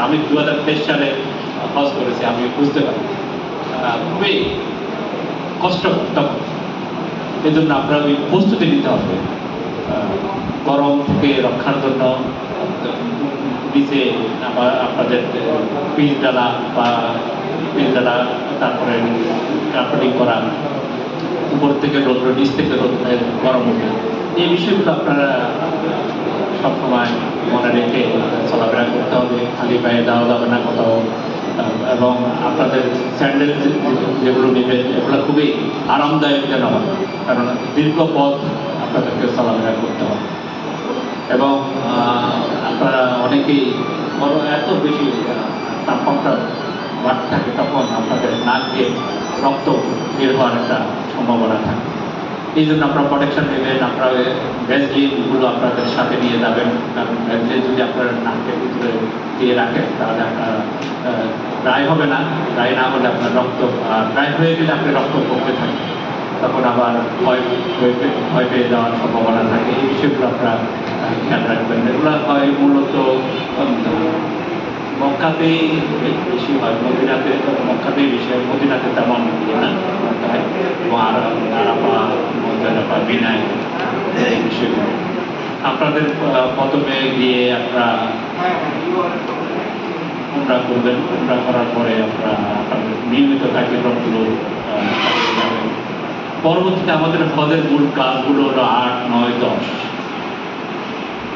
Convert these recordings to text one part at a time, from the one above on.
আমি 2023 সালে হজ করেছি, আমি বুঝতে পারি খুবই কষ্টকর তখন। এই জন্য আপনার ওই প্রস্তুতি নিতে হবে গরম থেকে রক্ষার জন্য। নিচে আবার আপনাদের পিচ ডালা বা পিচ ডালা, তারপরে কার্পেটিং করা, উপর থেকে রোদ্র, নিচ থেকে রোদ্রের গরম উঠে, এই বিষয়গুলো আপনারা সবসময় মনে রেখে চলাফেরা করতে হবে। খালি পায়ে যাওয়া যাবে না কোথাও। এবং আপনাদের স্যান্ডেল যেগুলো নেবেন এগুলো খুবই আরামদায়ক যেন হয়, কারণ দীর্ঘ পথ আপনাদেরকে চলাফেরা করতে হবে। এবং আপনারা অনেকেই বড় এত বেশি তাপমাত্রা বাড়তে থাকে, তখন আপনাদের নাক দিয়ে রক্ত বের হওয়ার একটা সম্ভাবনা থাকে। এই জন্য আপনারা প্রোটেকশন নেবেন। আপনারা ভ্যাসলিনগুলো আপনাদের সাথে নিয়ে যাবেন, কারণ ভ্যাসলিন যদি আপনারা নাকের ভিতরে দিয়ে রাখেন তাহলে আপনার ড্রাই হবে না। ড্রাই না হলে আপনার রক্ত, ড্রাই হয়ে গেলে আপনার রক্ত কমতে থাকে, তখন আবার ভয় পেয়ে যাওয়ার সম্ভাবনা থাকে। এই বিষয়গুলো আপনারা খেয়াল রাখবেন। এগুলো হয় মূলত মক্কাতেই বেশি হয়, মক্কাতেই বেশি হয়, মদিনাতে তেমন না হয়। এবং আরাফা, মুজদালিফা, মিনায় এই বিষয়গুলো আপনাদের প্রথমে গিয়ে আপনারা উমরা করবেন। উমরা করার পরে আপনারা আপনাদের নিয়মিত কার্যক্রমগুলো যাবেন। পরবর্তীতে আমাদের হজের মূল কাজগুলো হলো 8, 9, 10।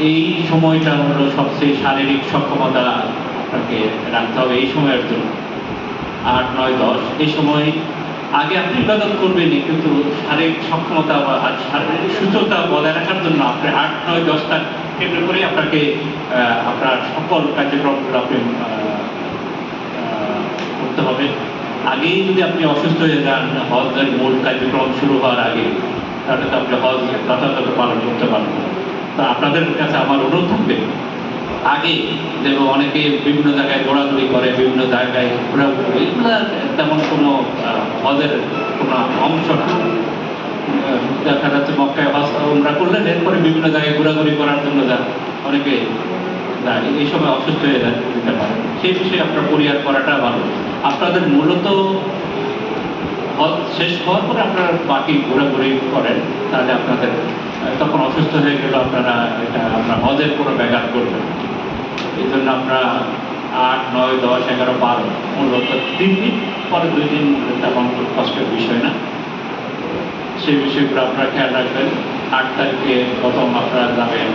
এই সময়টা হলো সবচেয়ে শারীরিক সক্ষমতা আপনাকে রাখতে হবে এই সময়ের জন্য। 8, 9, 10 এই সময় আগে আপনি ইবাদত করবেনই, কিন্তু শারীরিক সক্ষমতা আর শারীরিক সুস্থতা বজায় রাখার জন্য আপনি 8, 9, 10টা কেন্দ্র করে আপনাকে আপনার সকল কার্যক্রমগুলো আপনি করতে হবে। আগেই যদি আপনি অসুস্থ হয়ে যান হজের মূল কার্যক্রম শুরু হওয়ার আগে, তাহলে তো আপনি হজ যথাযথ পালন করতে পারবেন না। তো আপনাদের কাছে আমার অনুরোধ থাকবে, আগে যেন অনেকে বিভিন্ন জায়গায় দৌড়াদৌড়ি করে, বিভিন্ন জায়গায় ঘোরাঘুরি, এগুলো তেমন কোনো হজের কোনো অংশ না। দেখা যাচ্ছে মক্কায় হজ উমরা করলেন, এরপরে বিভিন্ন জায়গায় ঘোরাঘুরি করার জন্য যান, অনেকে যায়, এই সময় অসুস্থ হয়ে যেতে পারে। সেই বিষয়ে আপনার পরিহার করাটা ভালো। আপনাদের মূলত হজ শেষ হওয়ার পরে আপনারা বাকি ঘোরাঘুরি করেন, তাহলে আপনাদের তখন অসুস্থ হয়ে গেল আপনারা এটা আপনার হজের কোনো ব্যাঘাত করবেন। এই জন্য আমরা 8, 9, 10, 11, 12 মূলত 3 দিন, পরে 2 দিন তেমন কষ্টের বিষয় না। সেই বিষয়গুলো আপনারা খেয়াল রাখবেন। 8 তারিখে প্রথম আপনারা যাবেন